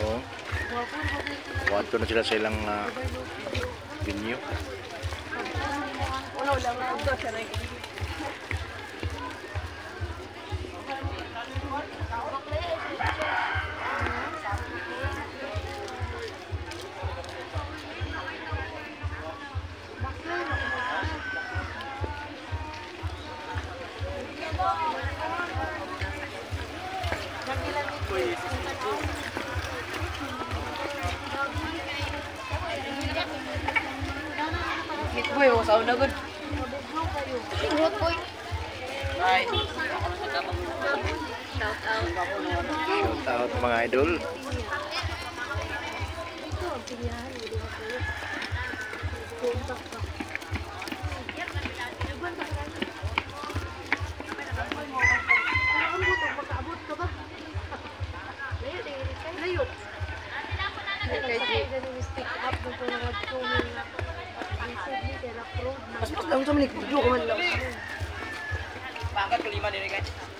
Oh. Wato na sila sa ilang venue. Boy, wala sa una good. Ingot boy. Ay. Shout out mga idol. Mas lang sa manik, video ko man lang. Pangkat kelima din guys.